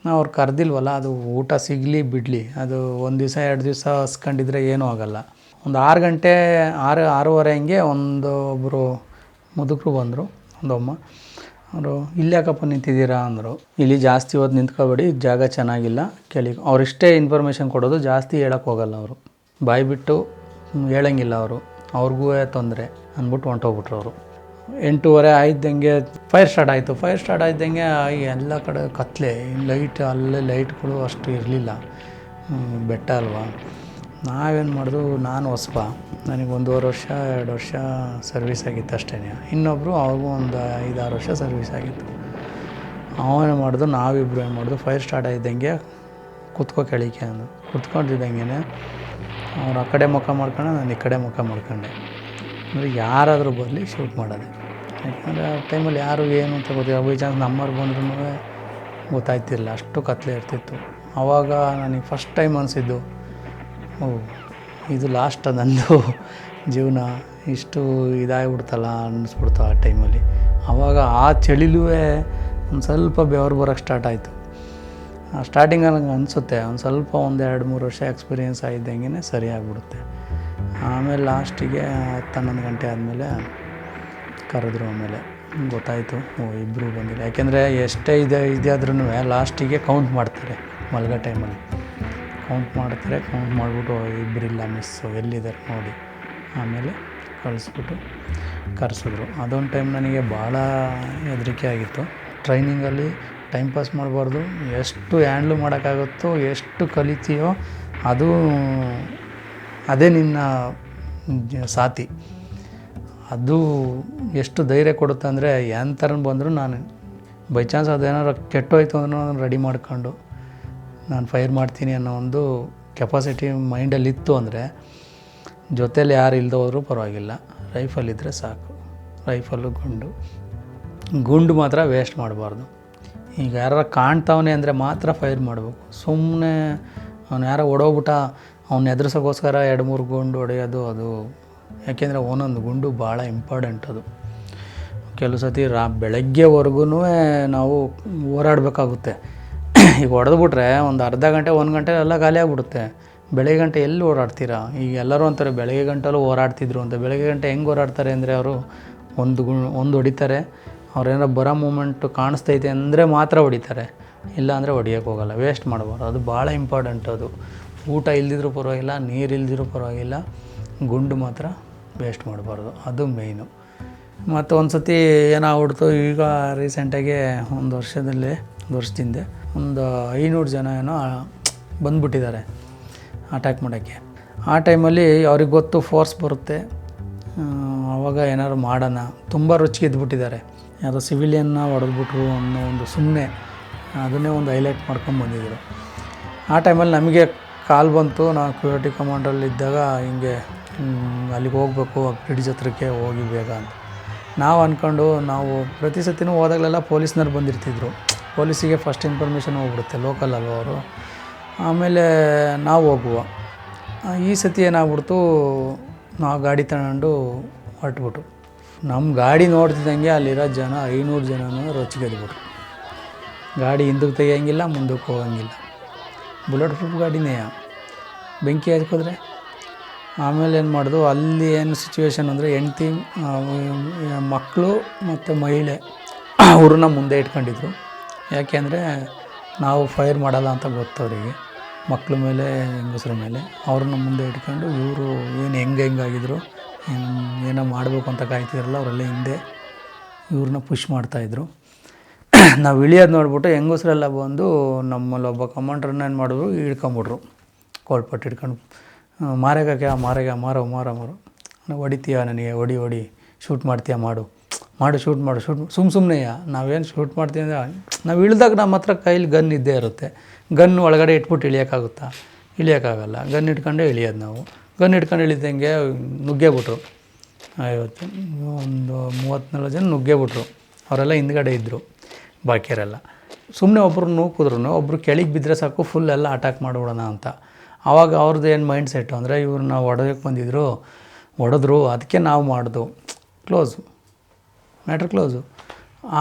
ನಾವು ಅವ್ರು ಕರೆದಿಲ್ವಲ್ಲ, ಅದು ಊಟ ಸಿಗಲಿ ಬಿಡಲಿ, ಅದು ಒಂದು ದಿವಸ 2 ದಿವಸ ಹಸ್ಕೊಂಡಿದ್ರೆ ಏನೂ ಆಗೋಲ್ಲ. ಒಂದು 6 ಗಂಟೆ 6:30 ಹಂಗೆ ಒಬ್ಬರು ಮುದುಕರು ಬಂದರು, ಒಂದಮ್ಮ. ಅವರು ಇಲ್ಲಿ ಯಾಕಪ್ಪ ನಿಂತಿದ್ದೀರಾ ಅಂದರು. ಇಲ್ಲಿ ಜಾಸ್ತಿ ಹೊತ್ತು ನಿಂತ್ಕೊಬೇಡಿ, ಜಾಗ ಚೆನ್ನಾಗಿಲ್ಲ, ಕೆಳಗೆ. ಅವರಿಷ್ಟೇ ಇನ್ಫಾರ್ಮೇಷನ್ ಕೊಡೋದು, ಜಾಸ್ತಿ ಹೇಳೋಕ್ಕೆ ಹೋಗಲ್ಲ ಅವರು, ಬಾಯಿ ಬಿಟ್ಟು ಹೇಳಂಗಿಲ್ಲ ಅವರು, ಅವ್ರಿಗೂ ತೊಂದರೆ ಅಂದ್ಬಿಟ್ಟು ಹೊಂಟೋಗ್ಬಿಟ್ರು ಅವರು. 8:30 ಆಯ್ತಂಗೆ ಫೈರ್ ಸ್ಟಾರ್ಟ್ ಆಯಿತು. ಫೈರ್ ಸ್ಟಾರ್ಟ್ ಆಯ್ತಂಗೆ ಎಲ್ಲ ಕಡೆ ಕತ್ಲೆ, ಲೈಟ್, ಅಲ್ಲೇ ಲೈಟ್ಗಳು ಅಷ್ಟು ಇರಲಿಲ್ಲ, ಬೆಟ್ಟ ಅಲ್ವಾ. ನಾವೇನು ಮಾಡಿದ್ರು, ನಾನು ಹೊಸಬ, ನನಗೆ 1.5 ವರ್ಷ 2 ವರ್ಷ ಸರ್ವಿಸ್ ಆಗಿತ್ತು ಅಷ್ಟೇ. ಇನ್ನೊಬ್ಬರು ಅವ್ರಿಗೂ ಒಂದು 5-6 ವರ್ಷ ಸರ್ವಿಸ್ ಆಗಿತ್ತು. ಅವನೇ ಮಾಡಿದ್ರು, ನಾವಿಬ್ಬರು ಏನು ಮಾಡಿದ್ರು, ಫೈರ್ ಸ್ಟಾರ್ಟ್ ಆಯ್ತಂಗೆ ಕೆಳಿಕೆ ಅಂದು ಕುತ್ಕೊಂಡಿದ್ದಂಗೆ ಅವ್ರು ಆ ಕಡೆ ಮುಖ ಮಾಡ್ಕೊಂಡು ನಾನು ಈ ಕಡೆ ಮುಖ ಮಾಡ್ಕೊಂಡೆ. ಅಂದರೆ ಯಾರಾದರೂ ಬರಲಿ ಶೂಟ್ ಮಾಡೋದು, ಯಾಕಂದರೆ ಆ ಟೈಮಲ್ಲಿ ಯಾರು ಏನು ಅಂತ ಗೊತ್ತಿಲ್ಲ. ಬೈ ಚಾನ್ಸ್ ನಮ್ಮವ್ರು ಬಂದ್ರೂ ಗೊತ್ತಾಯ್ತಿರಲಿಲ್ಲ, ಅಷ್ಟು ಕತ್ಲೆ ಇರ್ತಿತ್ತು. ಆವಾಗ ನನಗೆ ಫಸ್ಟ್ ಟೈಮ್ ಅನಿಸಿದ್ದು, ಇದು ಲಾಸ್ಟ್ ನಂದು ಜೀವನ, ಇಷ್ಟು ಇದಾಗಿಬಿಡ್ತಲ್ಲ ಅನ್ನಿಸ್ಬಿಡ್ತು ಆ ಟೈಮಲ್ಲಿ. ಆವಾಗ ಆ ಚಳಿಲೂ ಒಂದು ಸ್ವಲ್ಪ ಬೆವರು ಬರೋಕ್ಕೆ ಸ್ಟಾರ್ಟ್ ಆಯಿತು. ಸ್ಟಾರ್ಟಿಂಗಲ್ಲಿ ನಂಗೆ ಅನಿಸುತ್ತೆ, ಒಂದು ಸ್ವಲ್ಪ 1-2-3 ವರ್ಷ ಎಕ್ಸ್ಪೀರಿಯೆನ್ಸ್ ಆಗಿದ್ದಂಗೆ ಸರಿ ಆಗಿಬಿಡುತ್ತೆ. ಆಮೇಲೆ ಲಾಸ್ಟಿಗೆ 10-11 ಗಂಟೆ ಆದಮೇಲೆ ಕರೆದ್ರು. ಆಮೇಲೆ ಗೊತ್ತಾಯಿತು, ಇಬ್ಬರು ಬಂದಿಲ್ಲ. ಯಾಕೆಂದರೆ ಎಷ್ಟೇ ಇದಾದ್ರೂ ಲಾಸ್ಟಿಗೆ ಕೌಂಟ್ ಮಾಡ್ತಾರೆ, ಮಲ್ಗೋ ಟೈಮಲ್ಲಿ ಕೌಂಟ್ ಮಾಡ್ತಾರೆ. ಕೌಂಟ್ ಮಾಡಿಬಿಟ್ಟು ಇಬ್ಬರಿಲ್ಲ ಮಿಸ್ಸು, ಎಲ್ಲಿದ್ದಾರೆ ನೋಡಿ, ಆಮೇಲೆ ಕಳಿಸ್ಬಿಟ್ಟು ಕರೆಸಿದ್ರು. ಅದೊಂದು ಟೈಮ್ ನನಗೆ ಭಾಳ ಹೆದರಿಕೆ ಆಗಿತ್ತು. ಟ್ರೈನಿಂಗಲ್ಲಿ ಟೈಮ್ ಪಾಸ್ ಮಾಡಬಾರ್ದು, ಎಷ್ಟು ಹ್ಯಾಂಡ್ಲ್ ಮಾಡೋಕ್ಕಾಗುತ್ತೋ, ಎಷ್ಟು ಕಲಿತೀಯೋ ಅದೇ ನಿನ್ನ ಸಾಥಿ. ಅದು ಎಷ್ಟು ಧೈರ್ಯ ಕೊಡುತ್ತೆ ಅಂದರೆ, ಎಂಥರ ಬಂದರೂ ನಾನು ಬೈ ಚಾನ್ಸ್ ಅದೇನಾರು ಕೆಟ್ಟೋಯ್ತು ಅಂದ್ರೂ ನಾನು ರೆಡಿ ಮಾಡ್ಕೊಂಡು ನಾನು ಫೈರ್ ಮಾಡ್ತೀನಿ ಅನ್ನೋ ಒಂದು ಕೆಪಾಸಿಟಿ ಮೈಂಡಲ್ಲಿತ್ತು ಅಂದರೆ, ಜೊತೇಲಿ ಯಾರು ಇಲ್ಲದೆ ಹೋದರೂ ಪರವಾಗಿಲ್ಲ, ರೈಫಲ್ ಇದ್ದರೆ ಸಾಕು. ರೈಫಲ್ಲು ಗುಂಡು ಮಾತ್ರ ವೇಸ್ಟ್ ಮಾಡಬಾರ್ದು. ಈಗ ಯಾರು ಕಾಣ್ತಾವನೆ ಅಂದರೆ ಮಾತ್ರ ಫೈರ್ ಮಾಡಬೇಕು. ಸುಮ್ಮನೆ ಅವ್ನು ಯಾರೋ ಓಡೋಗ್ಬಿಟ್ಟ, ಅವ್ನು ಎದುರಿಸೋಕ್ಕೋಸ್ಕರ 2-3 ಗುಂಡು ಹೊಡೆಯೋದು, ಅದು ಯಾಕೆಂದರೆ ಒಂದೊಂದು ಗುಂಡು ಭಾಳ ಇಂಪಾರ್ಟೆಂಟ್. ಅದು ಕೆಲವು ಸತಿ ಬೆಳಗ್ಗೆವರೆಗೂ ನಾವು ಹೋರಾಡಬೇಕಾಗುತ್ತೆ. ಈಗ ಹೊಡೆದ್ಬಿಟ್ರೆ ಒಂದು ಅರ್ಧ ಗಂಟೆ 1 ಗಂಟೆ ಎಲ್ಲ ಖಾಲಿ ಆಗಿಬಿಡುತ್ತೆ. ಬೆಳಗ್ಗೆ ಗಂಟೆ ಎಲ್ಲಿ ಓಡಾಡ್ತೀರಾ? ಈಗ ಎಲ್ಲರೂ ಅಂತಾರೆ ಬೆಳಗ್ಗೆ ಗಂಟೆಲ್ಲೂ ಓಡಾಡ್ತಿದ್ರು ಅಂತ. ಬೆಳಗ್ಗೆ ಗಂಟೆ ಹೆಂಗೆ ಓಡಾಡ್ತಾರೆ ಅಂದರೆ, ಅವರು ಒಂದು ಹೊಡಿತಾರೆ, ಅವ್ರೇನೋ ಬರೋ ಮೂಮೆಂಟು ಕಾಣಿಸ್ತೈತೆ ಅಂದರೆ ಮಾತ್ರ ಹೊಡಿತಾರೆ, ಇಲ್ಲ ಅಂದರೆ ಹೊಡಿಯೋಕ್ಕೆ ಹೋಗಲ್ಲ. ವೇಸ್ಟ್ ಮಾಡಬಾರ್ದು, ಅದು ಭಾಳ ಇಂಪಾರ್ಟೆಂಟ್. ಅದು ಊಟ ಇಲ್ದಿದ್ರೂ ಪರವಾಗಿಲ್ಲ, ನೀರು ಇಲ್ದಿದ್ರೂ ಪರವಾಗಿಲ್ಲ, ಗುಂಡು ಮಾತ್ರ ವೇಸ್ಟ್ ಮಾಡಬಾರ್ದು, ಅದು ಮೇಯ್ನು. ಮತ್ತು ಒಂದು ಸತಿ ಏನಾಗ್ಬಿಡ್ತು, ಈಗ ರೀಸೆಂಟಾಗಿ ಒಂದು ವರ್ಷದಿಂದ ಒಂದು 500 ಜನ ಏನೋ ಬಂದುಬಿಟ್ಟಿದ್ದಾರೆ ಅಟ್ಯಾಕ್ ಮಾಡೋಕ್ಕೆ. ಆ ಟೈಮಲ್ಲಿ ಅವ್ರಿಗೆ ಗೊತ್ತು ಫೋರ್ಸ್ ಬರುತ್ತೆ, ಆವಾಗ ಏನಾದ್ರು ಮಾಡೋಣ, ತುಂಬ ರುಚಿಗೆದ್ಬಿಟ್ಟಿದ್ದಾರೆ. ಯಾರೋ ಸಿವಿಲಿಯನ್ನ ಹೊಡೆದ್ಬಿಟ್ರು ಅನ್ನೋ ಒಂದು ಸುಮ್ಮನೆ ಅದನ್ನೇ ಒಂದು ಹೈಲೈಟ್ ಮಾಡ್ಕೊಂಡು ಬಂದಿದ್ದರು. ಆ ಟೈಮಲ್ಲಿ ನಮಗೆ ಕಾಲ್ ಬಂತು, ನಾವು ಕ್ಯೂರಿಟಿ ಕಮಾಂಡಲ್ಲಿದ್ದಾಗ ಹಿಂಗೆ ಅಲ್ಲಿಗೆ ಹೋಗಬೇಕು, ಬ್ರಿಡ್ಜ್ ಹತ್ರಕ್ಕೆ ಹೋಗಿ ಬೇಗ ಅಂತ ನಾವು ಅಂದ್ಕೊಂಡು, ನಾವು ಪ್ರತಿ ಸತಿನೂ ಹೋದಾಗಲೆಲ್ಲ ಪೊಲೀಸ್ನವ್ರು ಬಂದಿರ್ತಿದ್ರು. ಪೊಲೀಸಿಗೆ ಫಸ್ಟ್ ಇನ್ಫಾರ್ಮೇಷನ್ ಹೋಗ್ಬಿಡುತ್ತೆ, ಲೋಕಲ್ ಅಲ್ವ ಅವರು. ಆಮೇಲೆ ನಾವು ಹೋಗುವ. ಈ ಸತಿ ಏನಾಗ್ಬಿಡ್ತು, ನಾವು ಗಾಡಿ ತಗೊಂಡು ಹೊರಟ್ಬಿಟ್ಟು ನಮ್ಮ ಗಾಡಿ ನೋಡ್ತಿದ್ದಂಗೆ ಅಲ್ಲಿರೋ ಜನ 500 ಜನನೂ ರೊಚ್ಚಿಗೆದ್ಬಿಟ್ರು. ಗಾಡಿ ಹಿಂದಕ್ಕೆ ತೆಗಿಯೋಂಗಿಲ್ಲ, ಮುಂದಕ್ಕೆ ಹೋಗೋಂಗಿಲ್ಲ. ಬುಲೆಟ್ ಪ್ರೂಫ್ ಗಾಡಿನೇ, ಬೆಂಕಿ ಹಚ್ಕೋದ್ರೆ. ಆಮೇಲೆ ಏನು ಮಾಡೋದು, ಅಲ್ಲಿ ಏನು ಸಿಚುವೇಶನ್ ಅಂದರೆ, ಹೆಂಡ್ತಿ ಮಕ್ಕಳು ಮತ್ತು ಮಹಿಳೆ ಅವ್ರನ್ನ ಮುಂದೆ ಇಟ್ಕೊಂಡಿದ್ರು. ಯಾಕೆಂದರೆ ನಾವು ಫೈರ್ ಮಾಡಲ್ಲ ಅಂತ ಗೊತ್ತವರಿಗೆ, ಮಕ್ಕಳ ಮೇಲೆ ಹೆಂಗಸ್ರ ಮೇಲೆ. ಅವ್ರನ್ನ ಮುಂದೆ ಇಟ್ಕೊಂಡು ಇವರು ಏನು ಹೆಂಗಾಗಿದ್ರು, ಏನೋ ಮಾಡಬೇಕು ಅಂತ ಕಾಯ್ತಿದ್ರಲ್ಲ, ಅವರೆಲ್ಲ ಹಿಂದೆ ಇವ್ರನ್ನ ಪುಷ್ ಮಾಡ್ತಾಯಿದ್ರು. ನಾವು ಇಳಿಯೋದು ನೋಡ್ಬಿಟ್ಟು ಹೆಂಗಸ್ರೆಲ್ಲ ಬಂದು ನಮ್ಮಲ್ಲಿ ಒಬ್ಬ ಕಮಾಂಡ್ರನ್ನ ಏನು ಮಾಡಿದ್ರು, ಹಿಡ್ಕೊಂಬಿಟ್ರು, ಕೋಲ್ಪಟ್ಟು ಹಿಡ್ಕೊಂಡು. ಮಾರೇಗಕ್ಕೆ ಮಾರೋ ಹೊಡಿತೀಯ, ನನಗೆ ಹೊಡಿ ಶೂಟ್ ಮಾಡ್ತೀಯ, ಮಾಡು ಶೂಟ್ ಸುಮ್ಮನೆಯ ನಾವೇನು ಶೂಟ್ ಮಾಡ್ತೀವಿ ಅಂದರೆ, ನಾವು ಇಳಿದಾಗ ನಮ್ಮ ಹತ್ರ ಕೈಲಿ ಗನ್ ಇದ್ದೇ ಇರುತ್ತೆ. ಗನ್ ಒಳಗಡೆ ಇಟ್ಬಿಟ್ಟು ಇಳಿಯೋಕ್ಕಾಗಲ್ಲ. ಗನ್ ಇಟ್ಕೊಂಡೇ ಇಳಿಯೋದು ನಾವು. ಗನ್ ಇಟ್ಕೊಂಡು ಇಳಿದಂಗೆ ನುಗ್ಗೇಬಿಟ್ರು. 50 ಒಂದು 34 ಜನ ನುಗ್ಗೇಬಿಟ್ರು. ಅವರೆಲ್ಲ ಹಿಂದ್ಗಡೆ ಇದ್ದರು ಬಾಕಿಯವರೆಲ್ಲ. ಸುಮ್ಮನೆ ಒಬ್ಬರು ನೂಕಿದ್ರು, ಒಬ್ಬರು ಕೆಳಗೆ ಬಿದ್ದರೆ ಸಾಕು ಫುಲ್ ಎಲ್ಲ ಅಟ್ಯಾಕ್ ಮಾಡಿಬಿಡೋಣ ಅಂತ. ಆವಾಗ ಅವ್ರದ್ದು ಏನು ಮೈಂಡ್ ಸೆಟ್ಟು ಅಂದರೆ ಇವ್ರನ್ನ ಹೊಡೆಯೋಕ್ಕೆ ಬಂದಿದ್ರು, ಹೊಡೆದ್ರು, ಅದಕ್ಕೆ ನಾವು ಮಾಡ್ದು, ಕ್ಲೋಸು, ಮ್ಯಾಟ್ರ್ ಕ್ಲೋಸು.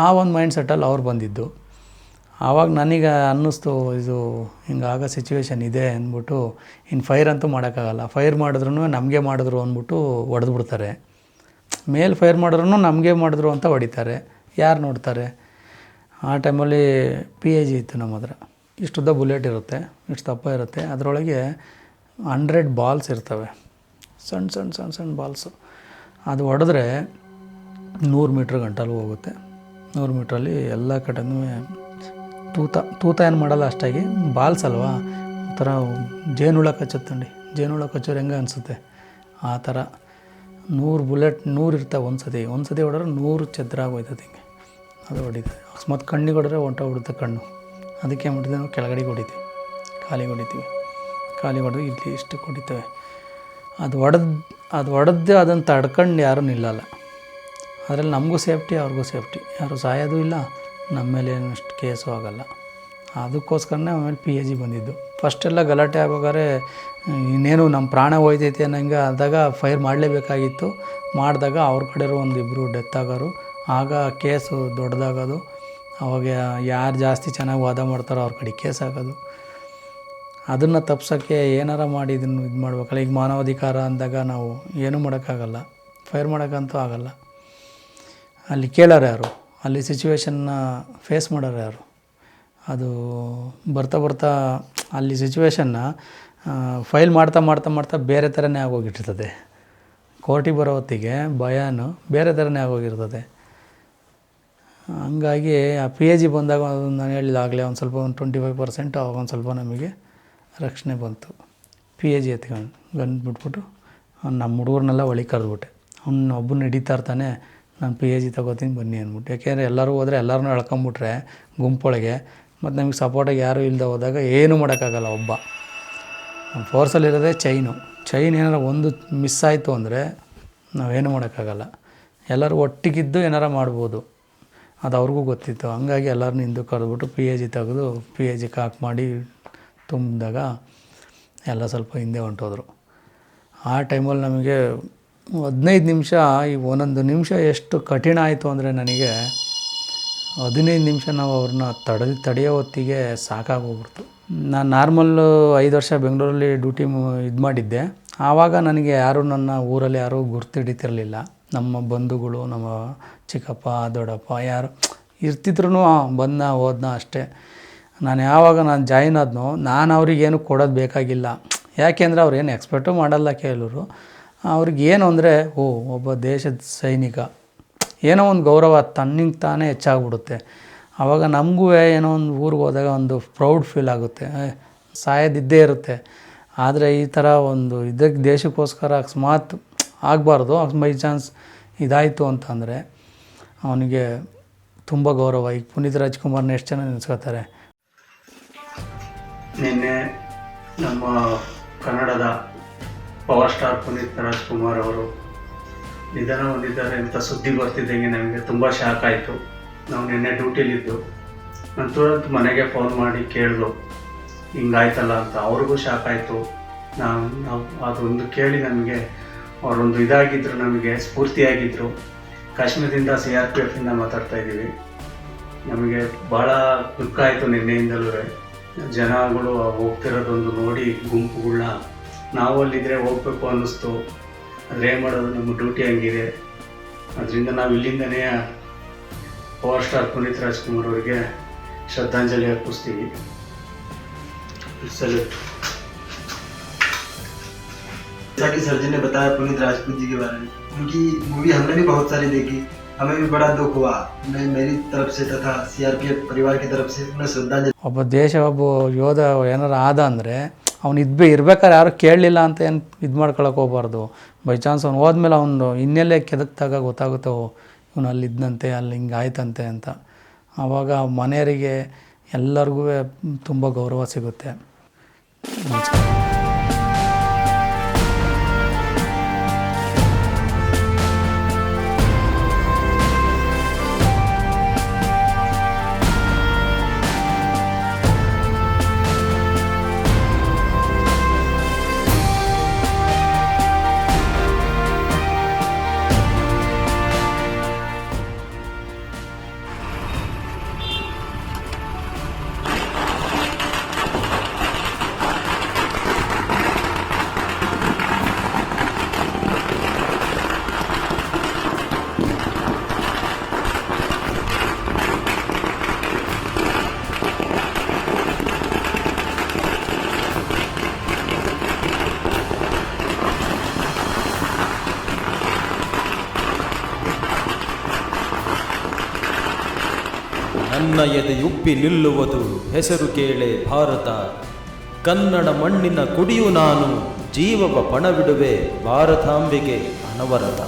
ಆ ಒಂದು ಮೈಂಡ್ ಸೆಟ್ಟಲ್ಲಿ ಅವ್ರು ಬಂದಿದ್ದು. ಆವಾಗ ನನಗೆ ಅನ್ನಿಸ್ತು ಇದು ಹಿಂಗಾಗೋ ಸಿಚುವೇಶನ್ ಇದೆ ಅಂದ್ಬಿಟ್ಟು, ಇನ್ನು ಫೈರ್ ಅಂತೂ ಮಾಡೋಕ್ಕಾಗಲ್ಲ. ಫೈರ್ ಮಾಡಿದ್ರು ನಮಗೆ ಮಾಡಿದ್ರು ಅಂದ್ಬಿಟ್ಟು ಹೊಡೆದ್ಬಿಡ್ತಾರೆ. ಮೇಲೆ ಫೈರ್ ಮಾಡಿದ್ರು ನಮಗೆ ಮಾಡಿದ್ರು ಅಂತ ಹೊಡಿತಾರೆ, ಯಾರು ನೋಡ್ತಾರೆ? ಆ ಟೈಮಲ್ಲಿ PAG ಇತ್ತು ನಮ್ಮ ಹತ್ರ. ಇಷ್ಟುದ್ದ ಬುಲೆಟ್ ಇರುತ್ತೆ, ಇಷ್ಟು ದಪ್ಪ ಇರುತ್ತೆ, ಅದರೊಳಗೆ 100 ಬಾಲ್ಸ್ ಇರ್ತವೆ, ಸಣ್ಣ ಸಣ್ಣ ಸಣ್ಣ ಸಣ್ಣ ಬಾಲ್ಸು. ಅದು ಹೊಡೆದ್ರೆ 100 ಮೀಟ್ರ್ ಗಂಟಲು ಹೋಗುತ್ತೆ. 100 ಮೀಟ್ರಲ್ಲಿ ಎಲ್ಲ ಕಡೆನೂ ತೂತ ಏನು ಮಾಡಲ್ಲ ಅಷ್ಟಾಗಿ, ಬಾಲ್ಸ್ ಅಲ್ವಾ, ಒಂಥರ ಜೇನುಹುಳ ಕಚ್ಚುತ್ತಂಡಿ, ಜೇನುಹುಳ ಕಚ್ಚೋರು ಹೆಂಗೆ ಅನಿಸುತ್ತೆ ಆ ಥರ. 100 ಬುಲೆಟ್ 100 ಇರ್ತವೆ ಒಂದು ಸತಿ ಹೊಡೆದ್ರೆ 100 ಛದ್ರ ಆಗೋಯ್ತದೆ ಹಿಂಗೆ. ಅದು ಹೊಡಿತದೆ. ಅಕಸ್ಮಾತ್ ಕಣ್ಣಿಗೆ ಹೊಡೆದ್ರೆ ಹೊಂಟೋಗ್ಬಿಡುತ್ತೆ ಕಣ್ಣು. ಅದಕ್ಕೆ ಏನು ಮಾಡ್ತೀವಿ ನಾವು, ಕೆಳಗಡೆಗೆ ಹೊಡಿತೀವಿ, ಕಾಲಿಗೆ ಹೊಡಿತೀವಿ. ಕಾಲಿಗೆ ಹೊಡೆದು ಇಲ್ಲಿ ಇಷ್ಟಕ್ಕೆ ಹೊಡಿತೇವೆ. ಅದು ಹೊಡೆದು ಅದನ್ನು ತಡ್ಕೊಂಡು ಯಾರೂ ನಿಲ್ಲಲ್ಲ. ಅದರಲ್ಲಿ ನಮಗೂ ಸೇಫ್ಟಿ, ಅವ್ರಿಗೂ ಸೇಫ್ಟಿ, ಯಾರೂ ಸಾಯೋದು ಇಲ್ಲ, ನಮ್ಮ ಮೇಲೆ ಏನಷ್ಟು ಕೇಸು ಆಗೋಲ್ಲ. ಅದಕ್ಕೋಸ್ಕರನೇ ಆಮೇಲೆ PAG ಬಂದಿದ್ದು. ಫಸ್ಟೆಲ್ಲ ಗಲಾಟೆ ಆಗೋಗಾರೆ ಇನ್ನೇನು ನಮ್ಮ ಪ್ರಾಣ ಹೋಯ್ತೈತೆ ಅನ್ನಂಗೆ ಆದಾಗ ಫೈರ್ ಮಾಡಲೇಬೇಕಾಗಿತ್ತು. ಮಾಡಿದಾಗ ಅವ್ರ ಕಡೆಯವರು ಒಂದಿಬ್ಬರು ಡೆತ್ ಆಗೋರು. ಆಗ ಕೇಸು ದೊಡ್ಡದಾಗೋದು. ಅವಾಗ ಯಾರು ಜಾಸ್ತಿ ಚೆನ್ನಾಗಿ ವಾದ ಮಾಡ್ತಾರೋ ಅವ್ರ ಕಡೆ ಕೇಸ್ ಆಗೋದು. ಅದನ್ನು ತಪ್ಸೋಕ್ಕೆ ಏನಾರ ಮಾಡಿ ಇದನ್ನು ಇದು ಮಾಡ್ಬೇಕಲ್ಲ. ಈಗ ಮಾನವಾಧಿಕಾರ ಅಂದಾಗ ನಾವು ಏನೂ ಮಾಡೋಕ್ಕಾಗಲ್ಲ, ಫೈರ್ ಮಾಡೋಕ್ಕಂತೂ ಆಗಲ್ಲ. ಅಲ್ಲಿ ಕೇಳೋರು ಯಾರು, ಅಲ್ಲಿ ಸಿಚುವೇಶನ್ನ ಫೇಸ್ ಮಾಡೋರು ಯಾರು? ಅದು ಬರ್ತಾ ಅಲ್ಲಿ ಸಿಚುವೇಶನ್ನ ಫೈಲ್ ಮಾಡ್ತಾ ಬೇರೆ ಥರನೇ ಆಗೋಗಿರ್ತದೆ. ಕೋರ್ಟಿಗೆ ಬರೋ ಹೊತ್ತಿಗೆ ಭಯನೂ ಬೇರೆ ಥರನೇ ಆಗೋಗಿರ್ತದೆ. ಹಂಗಾಗಿ ಆ PAG ಬಂದಾಗ ನಾನು ಹೇಳಿದಾಗಲೇ ಒಂದು ಸ್ವಲ್ಪ 25% ಆವಾಗ ಒಂದು ಸ್ವಲ್ಪ ನಮಗೆ ರಕ್ಷಣೆ ಬಂತು. PAG ಎತ್ಕೊಂಡು ಗನ್ ಬಿಟ್ಬಿಟ್ಟು ನಮ್ಮ ಹುಡುಗರನ್ನೆಲ್ಲ ಒಳಗೆ ಕರೆದ್ಬಿಟ್ಟೆ. ಅವ್ನು ಒಬ್ಬನ ಹಿಡಿತಾ ಇರ್ತಾನೆ, ನಾನು PAG ತಗೋತೀನಿ ಬನ್ನಿ ಅಂದ್ಬಿಟ್ಟು. ಯಾಕೆಂದರೆ ಎಲ್ಲರೂ ಹೋದರೆ ಎಲ್ಲರನ್ನೂ ಎಳ್ಕೊಂಬಿಟ್ರೆ ಗುಂಪೊಳಗೆ, ಮತ್ತು ನಮಗೆ ಸಪೋರ್ಟಾಗಿ ಯಾರೂ ಇಲ್ಲದೆ ಹೋದಾಗ ಏನೂ ಮಾಡೋಕ್ಕಾಗಲ್ಲ. ಒಬ್ಬ ನಮ್ಮ ಫೋರ್ಸಲ್ಲಿರೋದೇ ಚೈನ್ ಏನಾರ ಒಂದು ಮಿಸ್ ಆಯಿತು ಅಂದರೆ ನಾವೇನು ಮಾಡೋಕ್ಕಾಗಲ್ಲ. ಎಲ್ಲರೂ ಒಟ್ಟಿಗಿದ್ದು ಏನಾರ ಮಾಡ್ಬೋದು, ಅದು ಅವ್ರಿಗೂ ಗೊತ್ತಿತ್ತು. ಹಂಗಾಗಿ ಎಲ್ಲರನ್ನೂ ಹಿಂದಕ್ಕೆ ಕರೆದ್ಬಿಟ್ಟು PAG ತೆಗೆದು PAG ಕಾಕ್ ಮಾಡಿ ತುಂಬಿದಾಗ ಎಲ್ಲ ಸ್ವಲ್ಪ ಹಿಂದೆ ಹೊಂಟೋದ್ರು. ಆ ಟೈಮಲ್ಲಿ ನಮಗೆ 15 ನಿಮಿಷ, ಈ ಒಂದೊಂದು ನಿಮಿಷ ಎಷ್ಟು ಕಠಿಣ ಆಯಿತು ಅಂದರೆ ನನಗೆ 15 ನಿಮಿಷ ನಾವು ಅವ್ರನ್ನ ತಡೆಯೋ ಹೊತ್ತಿಗೆ ಸಾಕಾಗೋಗ್ಬಿಡ್ತು. ನಾನು ನಾರ್ಮಲ್ಲು 5 ವರ್ಷ ಬೆಂಗಳೂರಲ್ಲಿ ಡ್ಯೂಟಿ ಇದು ಮಾಡಿದ್ದೆ. ಆವಾಗ ನನಗೆ ಯಾರೂ ನನ್ನ ಊರಲ್ಲಿ ಯಾರೂ ಗುರ್ತಿಡಿತಿರಲಿಲ್ಲ. ನಮ್ಮ ಬಂಧುಗಳು, ನಮ್ಮ ಚಿಕ್ಕಪ್ಪ ದೊಡ್ಡಪ್ಪ ಯಾರು ಇರ್ತಿದ್ರು, ಬಂದ ಹೋದ್ನ ಅಷ್ಟೇ. ನಾನು ಜಾಯಿನ್ ಆದ್ನೋ ನಾನು ಅವ್ರಿಗೇನು ಕೊಡೋದು ಬೇಕಾಗಿಲ್ಲ. ಯಾಕೆಂದರೆ ಅವ್ರು ಏನು ಎಕ್ಸ್ಪೆಕ್ಟು ಮಾಡಲ್ಲ ಕೆಲವರು. ಅವ್ರಿಗೇನು ಅಂದರೆ ಒಬ್ಬ ದೇಶದ ಸೈನಿಕ, ಏನೋ ಒಂದು ಗೌರವ ತನ್ನಿಂಗೆ ತಾನೇ ಹೆಚ್ಚಾಗ್ಬಿಡುತ್ತೆ. ಆವಾಗ ನಮಗೂ ಏನೋ ಒಂದು ಊರಿಗೆ ಹೋದಾಗ ಒಂದು ಪ್ರೌಡ್ ಫೀಲ್ ಆಗುತ್ತೆ. ಸಾಯೋದಿದ್ದೇ ಇರುತ್ತೆ, ಆದರೆ ಈ ಥರ ಒಂದು ಇದಕ್ಕೆ ದೇಶಕ್ಕೋಸ್ಕರ ಅಕಸ್ಮಾತ್ ಆಗಬಾರ್ದು, ಬೈ ಚಾನ್ಸ್ ಇದಾಯಿತು ಅಂತಂದರೆ ಅವನಿಗೆ ತುಂಬ ಗೌರವ. ಈಗ ಪುನೀತ್ ರಾಜ್ಕುಮಾರ್ನ ಎಷ್ಟು ಜನ ನೆನೆಸ್ಕೋತಾರೆ. ನಿನ್ನೆ ನಮ್ಮ ಕನ್ನಡದ ಪವರ್ ಸ್ಟಾರ್ ಪುನೀತ್ ರಾಜ್ಕುಮಾರ್ ಅವರು ನಿಧನ ಹೊಂದಿದ್ದಾರೆ ಅಂತ ಸುದ್ದಿ ಬರ್ತಿದ್ದಂಗೆ ನಮಗೆ ತುಂಬ ಶಾಕ್ ಆಯಿತು. ನಾವು ನಿನ್ನೆ ಡ್ಯೂಟಿಲಿದ್ದು ನಾನು ತುರಂತ ಮನೆಗೆ ಫೋನ್ ಮಾಡಿ ಕೇಳಿದ್ರು ಹಿಂಗಾಯ್ತಲ್ಲ ಅಂತ. ಅವ್ರಿಗೂ ಶಾಕ್ ಆಯಿತು. ನಾವು ಅದೊಂದು ಕೇಳಿ ನಮಗೆ ಅವರೊಂದು ಇದಾಗಿದ್ದರು, ನಮಗೆ ಸ್ಫೂರ್ತಿಯಾಗಿದ್ದರು. ಕಾಶ್ಮೀರದಿಂದ CRPF ಮಾತಾಡ್ತಾ ಇದ್ದೀವಿ. ನಮಗೆ ಭಾಳ ದುಃಖ ಆಯಿತು ನಿನ್ನೆಯಿಂದಲೂ. ಜನಗಳು ಹೋಗ್ತಿರೋದೊಂದು ನೋಡಿ ಗುಂಪುಗಳನ್ನ ನಾವು ಅಲ್ಲಿದ್ದರೆ ಹೋಗ್ಬೇಕು ಅನ್ನಿಸ್ತು. ಆದರೆ ಏನು ಮಾಡೋದು, ನಮ್ಮ ಡ್ಯೂಟಿ ಹಂಗಿದೆ. ಅದರಿಂದ ನಾವು ಇಲ್ಲಿಂದನೇ ಪವರ್ ಸ್ಟಾರ್ ಪುನೀತ್ ರಾಜ್ಕುಮಾರ್ ಅವರಿಗೆ ಶ್ರದ್ಧಾಂಜಲಿ ಅರ್ಪಿಸ್ತೀವಿ. सैल्यूट। जैसा कि सर जी ने बताया पुनीत राजपूत जी के बारे में, उनकी मूवी हमने भी बहुत सारी देखी, हमें भी बड़ा दुख हुआ। मैं मेरी तरफ से तथा CRPF परिवार की तरफ से उन्हें श्रद्धांजलि। ಒಬ್ಬ ದೇಶ ಒಬ್ಬ ಯೋಧ ಏನಾರು ಆದ ಅಂದರೆ ಅವ್ನು ಇರ್ಬೇಕಾದ್ರೆ ಯಾರು ಕೇಳಲಿಲ್ಲ ಅಂತ ಏನು ಇದು ಮಾಡ್ಕೊಳಕ್ಕೆ ಹೋಗ್ಬಾರ್ದು. ಬೈ ಚಾನ್ಸ್ ಅವ್ನು ಹೋದ್ಮೇಲೆ ಅವನು ಇನ್ನೆಲ್ಲೇ ಕೆದಕ್ದಾಗ ಗೊತ್ತಾಗುತ್ತೋ ಇವನು ಅಲ್ಲಿದ್ದಂತೆ, ಅಲ್ಲಿ ಹಿಂಗೆ ಆಯ್ತಂತೆ ಅಂತ. ಆವಾಗ ಮನೆಯವರಿಗೆ ಎಲ್ಲರಿಗೂ ತುಂಬ ಗೌರವ ಸಿಗುತ್ತೆ. ನಮಸ್ಕಾರ. ನನ್ನ ಎದೆಯುಬ್ಬಿ ನಿಲ್ಲುವುದು ಹೆಸರು ಕೇಳೆ ಭಾರತ. ಕನ್ನಡ ಮಣ್ಣಿನ ಕುಡಿಯು ನಾನು, ಜೀವವ ಪಣವಿಡುವೆ ಭಾರತಾಂಬೆಗೆ ಅನವರತ.